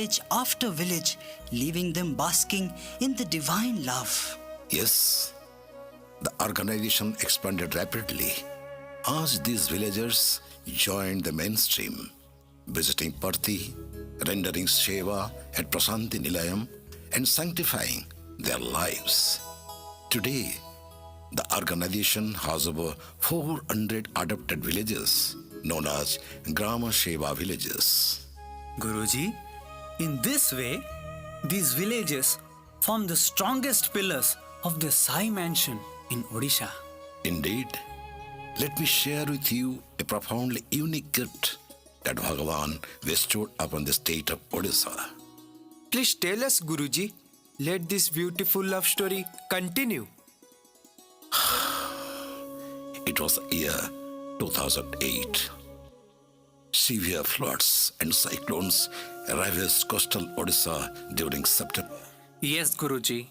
village after village, leaving them basking in the divine love. Yes, the organization expanded rapidly as these villagers joined the mainstream, visiting Parthi, rendering Seva at Prasanthi Nilayam, and sanctifying their lives. Today, the organization has over 400 adopted villages known as Grama Seva villages. Guruji, in this way, these villages form the strongest pillars of the Sai mansion in Odisha. Indeed, let me share with you a profoundly unique gift that Bhagavan bestowed upon the state of Odisha. Please tell us, Guruji. Let this beautiful love story continue. It was the year 2008. Severe floods and cyclones ravaged coastal Odisha during September. Yes, Guruji.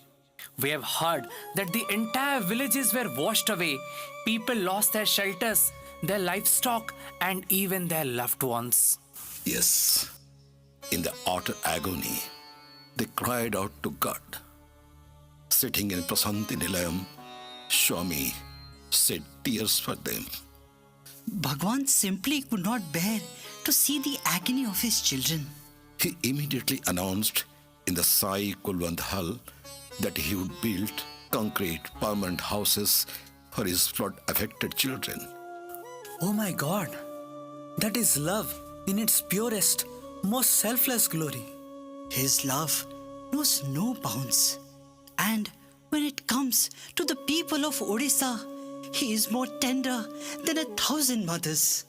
We have heard that the entire villages were washed away. People lost their shelters, their livestock, and even their loved ones. Yes, in the utter agony, they cried out to God. Sitting in Prasanthi Nilayam, Swami shed tears for them. Bhagwan simply could not bear to see the agony of his children. He immediately announced in the Sai Kulwant Hall that he would build concrete permanent houses for his flood-affected children. Oh my God, that is love in its purest, most selfless glory. His love knows no bounds. And when it comes to the people of Odisha, he is more tender than 1,000 mothers.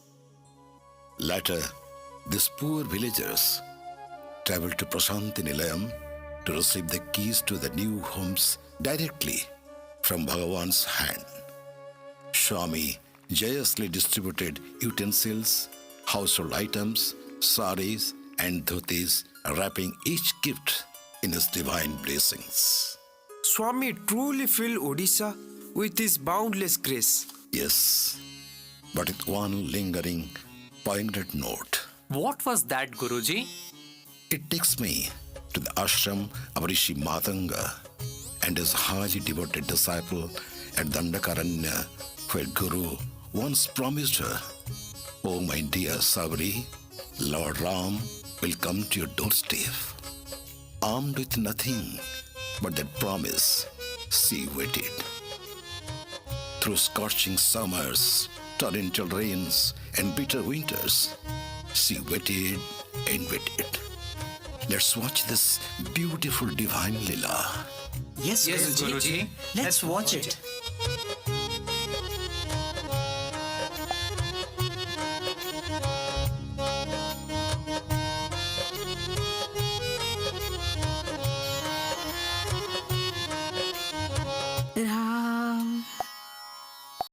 Later, these poor villagers traveled to Prasanthi Nilayam to receive the keys to the new homes directly from Bhagavan's hand. Swami joyously distributed utensils, household items, saris, and dhotis, wrapping each gift in his divine blessings. Swami truly filled Odisha with his boundless grace. Yes, but with one lingering, poignant note. What was that, Guruji? It takes me to the ashram of Rishi Matanga and his highly devoted disciple at Dandakaranya, where Guru once promised her, "Oh my dear Sabri, Lord Ram will come to your doorstep." Armed with nothing but that promise, she waited. Through scorching summers, torrential rains, and bitter winters, she waited and waited. Let's watch this beautiful divine Leela. Yes, Yes, Guruji. Let's watch it.